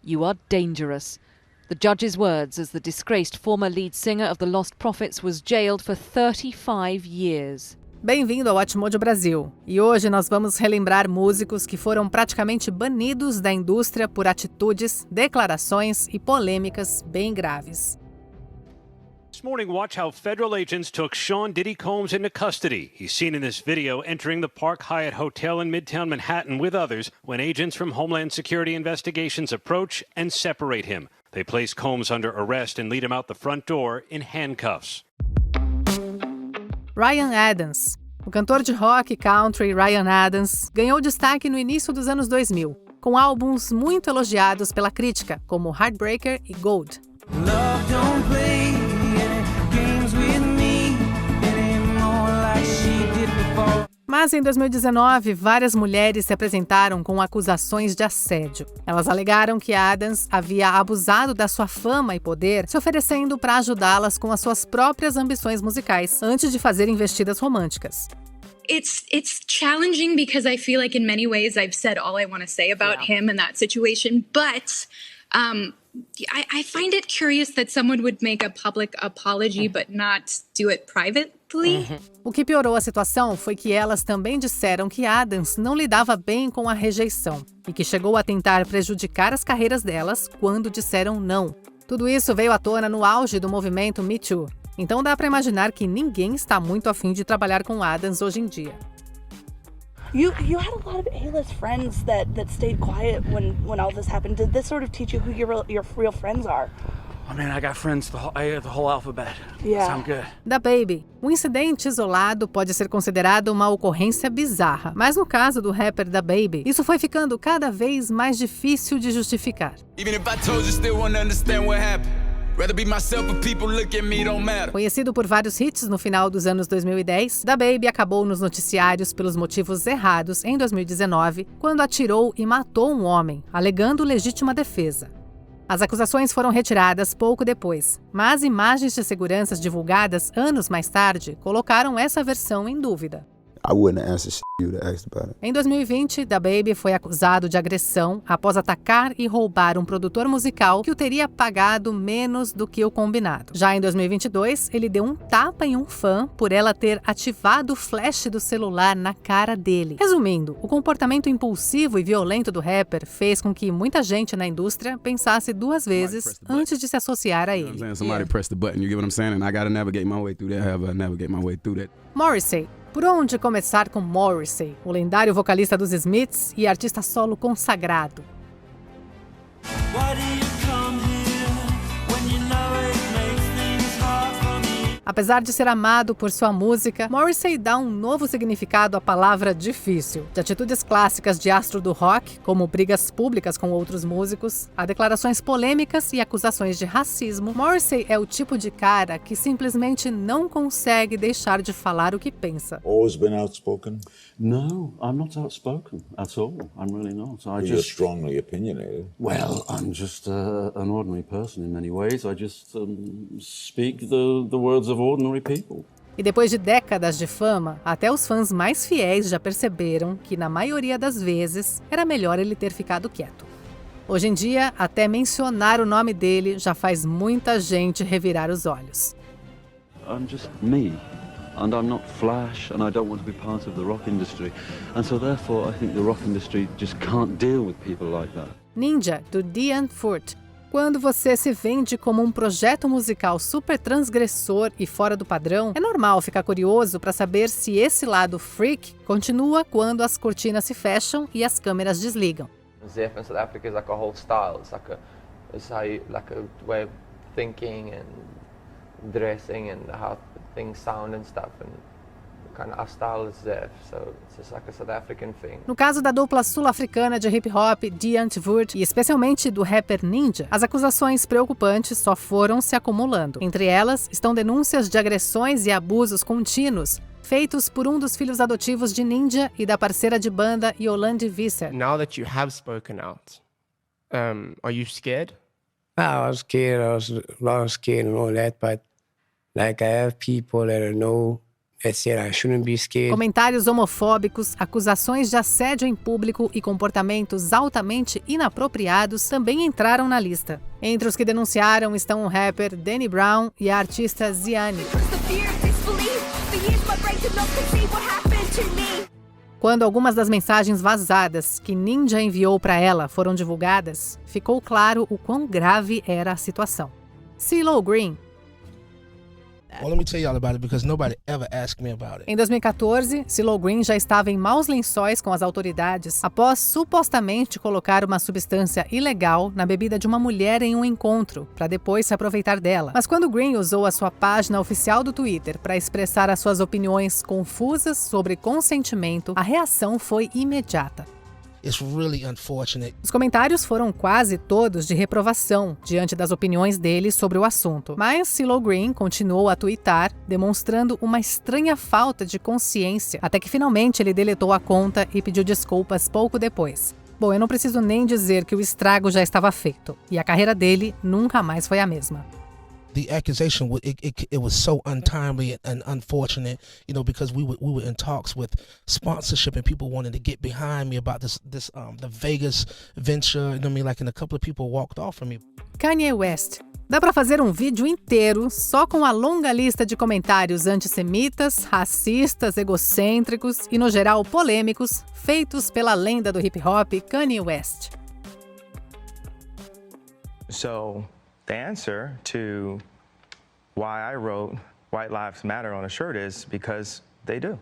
You are dangerous. The judge's words as the disgraced former lead singer of the Lost Prophets was jailed for 35 years. Bem-vindo ao Watchmojo Brasil. E hoje nós vamos relembrar músicos que foram praticamente banidos da indústria por atitudes, declarações e polêmicas bem graves. This morning, watch how federal agents took Sean Diddy Combs into custody. He's seen in this video entering the Park Hyatt Hotel in Midtown Manhattan with others when agents from Homeland Security Investigations approach and separate him. They place Combs under arrest and lead him out the front door in handcuffs. Ryan Adams. O cantor de rock e country Ryan Adams ganhou destaque no início dos anos 2000, com álbuns muito elogiados pela crítica, como Heartbreaker e Gold. Love don't play any games with me anymore like she did before. Mas em 2019, várias mulheres se apresentaram com acusações de assédio. Elas alegaram que Adams havia abusado da sua fama e poder, se oferecendo para ajudá-las com as suas próprias ambições musicais, antes de fazer investidas românticas. It's challenging because I feel like in many ways I've said all I want to say about him and that situation, but I find it curious that someone would make a public apology but not do it privately. O que piorou a situação foi que elas também disseram que Adams não lidava bem com a rejeição e que chegou a tentar prejudicar as carreiras delas quando disseram não. Tudo isso veio à tona no auge do movimento Me Too. Então dá para imaginar que ninguém está muito afim de trabalhar com Adams hoje em dia. You had a lot of A-list friends that stayed quiet when all this happened. Did this sort of teach you who your real friends are? I mean, I got friends, the whole alphabet. Yeah. Sound good. DaBaby. Um incidente isolado pode ser considerado uma ocorrência bizarra, mas no caso do rapper DaBaby, isso foi ficando cada vez mais difícil de justificar. Even if I told you, still won't understand what happened. Rather be myself, but people look at me, don't matter. Conhecido por vários hits no final dos anos 2010, DaBaby acabou nos noticiários pelos motivos errados em 2019, quando atirou e matou um homem, alegando legítima defesa. As acusações foram retiradas pouco depois, mas imagens de segurança divulgadas anos mais tarde colocaram essa versão em dúvida. I wouldn't answer shit you that asked about it. Em 2020, DaBaby foi acusado de agressão após atacar e roubar um produtor musical que o teria pagado menos do que o combinado. Já em 2022, ele deu um tapa em um fã por ela ter ativado o flash do celular na cara dele. Resumindo, o comportamento impulsivo e violento do rapper fez com que muita gente na indústria pensasse duas vezes antes de se associar a ele. Somebody pressed the button, you get what I'm saying? And I gotta navigate my way through that, however I navigate my way through that. Morrissey. Por onde começar com Morrissey, o lendário vocalista dos Smiths e artista solo consagrado? Apesar de ser amado por sua música, Morrissey dá um novo significado à palavra difícil. De atitudes clássicas de astro do rock, como brigas públicas com outros músicos, a declarações polêmicas e acusações de racismo, Morrissey é o tipo de cara que simplesmente não consegue deixar de falar o que pensa. Always been outspoken? No, I'm not outspoken at all. I'm really not. You're strongly opinionated. Well, I'm just an ordinary person in many ways. I just speak the words of ordinary people. E depois de décadas de fama, até os fãs mais fiéis já perceberam que, na maioria das vezes, era melhor ele ter ficado quieto. Hoje em dia, até mencionar o nome dele já faz muita gente revirar os olhos. I'm just me. And I'm not flash, and I don't want to be part of the rock industry. And so therefore, I think the rock industry just can't deal with people like that. Ninja, do The Quando você se vende como um projeto musical super transgressor e fora do padrão, é normal ficar curioso para saber se esse lado freak continua quando as cortinas se fecham e as câmeras desligam. ZF in South Africa is like a whole style. It's like a way of thinking and dressing and how things sound and stuff, and kind of our style is ZF, so it's just like a South African thing. No caso da dupla sul-africana de hip-hop The Antwoord e especialmente do rapper Ninja, as acusações preocupantes só foram se acumulando. Entre elas estão denúncias de agressões e abusos contínuos feitos por um dos filhos adotivos de Ninja e da parceira de banda Yolande Visser. Now that you have spoken out, are you scared? I was scared. I was a lot scared and all that, but like I have people that I know I shouldn't be scared. Comentários homofóbicos, acusações de assédio em público e comportamentos altamente inapropriados também entraram na lista. Entre os que denunciaram estão o rapper Danny Brown e a artista Ziani. Quando algumas das mensagens vazadas que Ninja enviou para ela foram divulgadas, ficou claro o quão grave era a situação. CeeLo Green. Well, let me tell y'all about it because nobody ever asked me about it. Em 2014, CeeLo Green já estava em maus lençóis com as autoridades após supostamente colocar uma substância ilegal na bebida de uma mulher em um encontro, para depois se aproveitar dela. Mas quando Green usou a sua página oficial do Twitter para expressar as suas opiniões confusas sobre consentimento, a reação foi imediata. It's really unfortunate. Os comentários foram quase todos de reprovação diante das opiniões dele sobre o assunto. Mas CeeLo Green continuou a twittar, demonstrando uma estranha falta de consciência, até que finalmente ele deletou a conta e pediu desculpas pouco depois. Bom, eu não preciso nem dizer que o estrago já estava feito, e a carreira dele nunca mais foi a mesma. The accusation, it was so untimely and unfortunate, because we were in talks with sponsorship and people wanted to get behind me about the Vegas venture, and a couple of people walked off from me. Kanye West. Dá pra fazer um vídeo inteiro só com a longa lista de comentários antissemitas, racistas, egocêntricos e, no geral, polêmicos, feitos pela lenda do hip-hop Kanye West. So, the answer to why I wrote White Lives Matter on a shirt is because they do.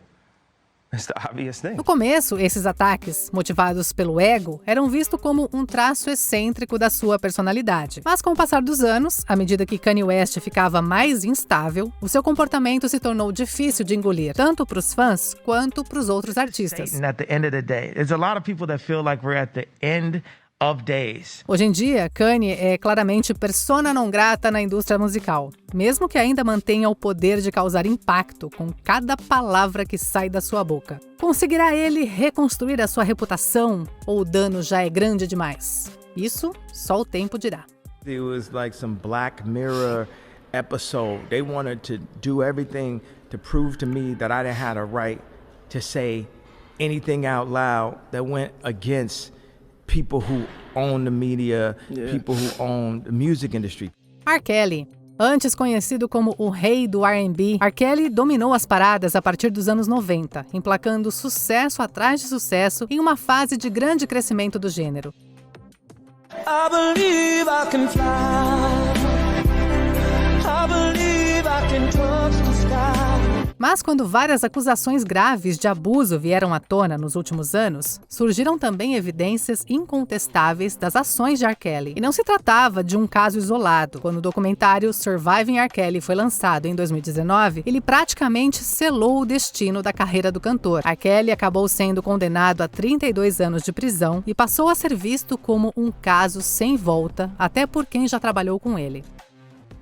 It's the obvious thing. No começo, esses ataques, motivados pelo ego, eram vistos como um traço excêntrico da sua personalidade. Mas com o passar dos anos, à medida que Kanye West ficava mais instável, o seu comportamento se tornou difícil de engolir, tanto para os fãs quanto para os outros artistas. At the end of the day, there's a lot of people that feel like we're at the end of days. Hoje em dia, Kanye é claramente persona non grata na indústria musical, mesmo que ainda mantenha o poder de causar impacto com cada palavra que sai da sua boca. Conseguirá ele reconstruir a sua reputação ou o dano já é grande demais? Isso só o tempo dirá. It was like some Black Mirror episode. They wanted to do everything to prove to me that I didn't have a right to say anything out loud that went against people who own the media, people who own the music industry. R. Kelly. Antes conhecido como o rei do R&B, R. Kelly dominou as paradas a partir dos anos 90, emplacando sucesso atrás de sucesso em uma fase de grande crescimento do gênero. I believe I can fly. I believe I can touch the sky. Mas quando várias acusações graves de abuso vieram à tona nos últimos anos, surgiram também evidências incontestáveis das ações de R. Kelly. E não se tratava de um caso isolado. Quando o documentário Surviving R. Kelly foi lançado em 2019, ele praticamente selou o destino da carreira do cantor. R. Kelly acabou sendo condenado a 32 anos de prisão e passou a ser visto como um caso sem volta, até por quem já trabalhou com ele.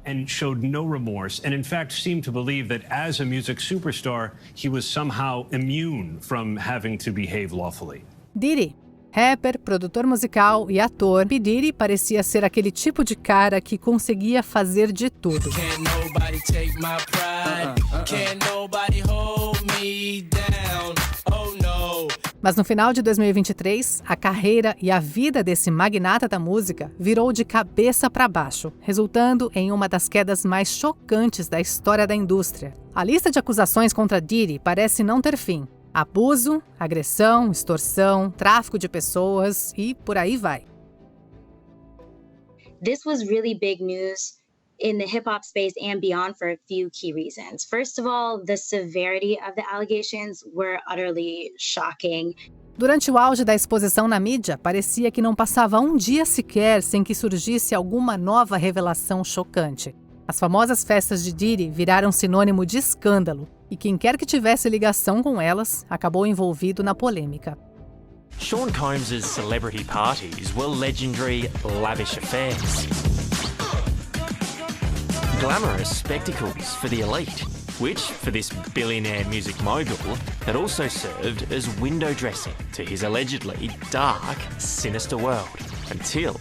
And showed no remorse, and in fact seemed to believe that as a music superstar, he was somehow immune from having to behave lawfully. Diddy. Rapper, produtor musical e ator, P. Diddy parecia ser aquele tipo de cara que conseguia fazer de tudo. Can't nobody take my pride. Can't nobody hold me down. Oh no. Mas no final de 2023, a carreira e a vida desse magnata da música virou de cabeça para baixo, resultando em uma das quedas mais chocantes da história da indústria. A lista de acusações contra Diddy parece não ter fim. Abuso, agressão, extorsão, tráfico de pessoas e por aí vai. This was really big news in the hip-hop space and beyond for a few key reasons. First of all, the severity of the allegations were utterly shocking. Durante o auge da exposição na mídia, parecia que não passava um dia sequer sem que surgisse alguma nova revelação chocante. As famosas festas de Diddy viraram sinônimo de escândalo, e quem quer que tivesse ligação com elas acabou envolvido na polêmica. Sean Combs' celebrity parties were legendary, lavish affairs. Glamorous spectacles for the elite, which, for this billionaire music mogul, had also served as window dressing to his allegedly dark, sinister world, until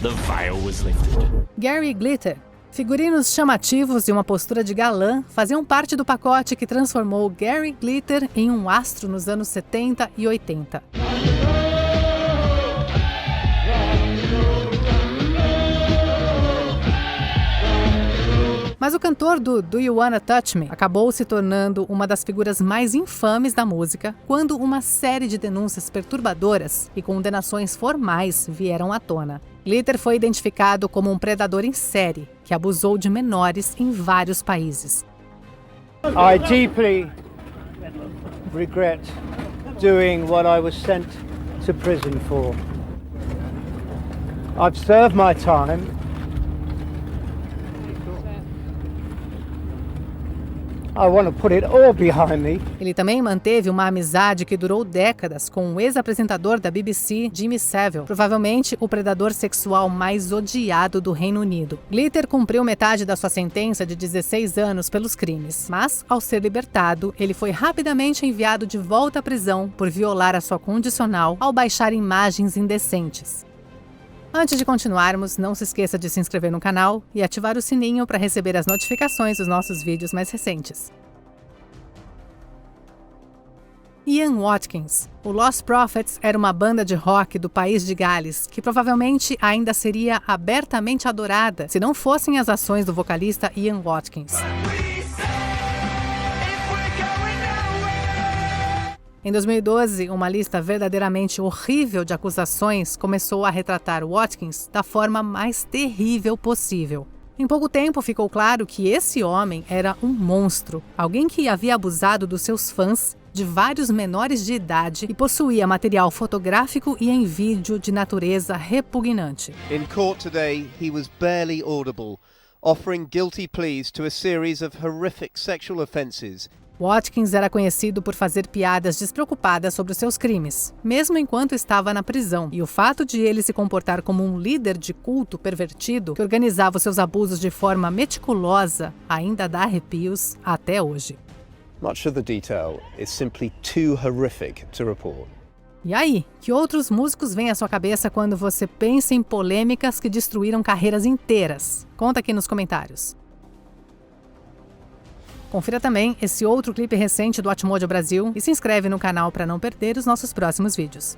the veil was lifted. Gary Glitter. Figurinos chamativos e uma postura de galã faziam parte do pacote que transformou Gary Glitter em um astro nos anos 70 e 80. Mas o cantor do You Wanna Touch Me acabou se tornando uma das figuras mais infames da música quando uma série de denúncias perturbadoras e condenações formais vieram à tona. Glitter foi identificado como um predador em série que abusou de menores em vários países. I deeply regret doing what I was sent to prison for. I've served my time. I want to put it all behind me. Ele também manteve uma amizade que durou décadas com o ex-apresentador da BBC, Jimmy Savile, provavelmente o predador sexual mais odiado do Reino Unido. Glitter cumpriu metade da sua sentença de 16 anos pelos crimes, mas, ao ser libertado, ele foi rapidamente enviado de volta à prisão por violar a sua condicional ao baixar imagens indecentes. Antes de continuarmos, não se esqueça de se inscrever no canal e ativar o sininho para receber as notificações dos nossos vídeos mais recentes. Ian Watkins. O Lost Prophets era uma banda de rock do país de Gales que provavelmente ainda seria abertamente adorada se não fossem as ações do vocalista Ian Watkins. Em 2012, uma lista verdadeiramente horrível de acusações começou a retratar Watkins da forma mais terrível possível. Em pouco tempo ficou claro que esse homem era um monstro, alguém que havia abusado dos seus fãs, de vários menores de idade e possuía material fotográfico e em vídeo de natureza repugnante. In court today, he was barely audible, offering guilty pleas to a series of horrific sexual offences. Watkins era conhecido por fazer piadas despreocupadas sobre os seus crimes, mesmo enquanto estava na prisão, e o fato de ele se comportar como um líder de culto pervertido que organizava os seus abusos de forma meticulosa ainda dá arrepios até hoje. Much of the detail is simply too horrific to report. E aí, que outros músicos vêm à sua cabeça quando você pensa em polêmicas que destruíram carreiras inteiras? Conta aqui nos comentários. Confira também esse outro clipe recente do Atmódio Brasil e se inscreve no canal para não perder os nossos próximos vídeos.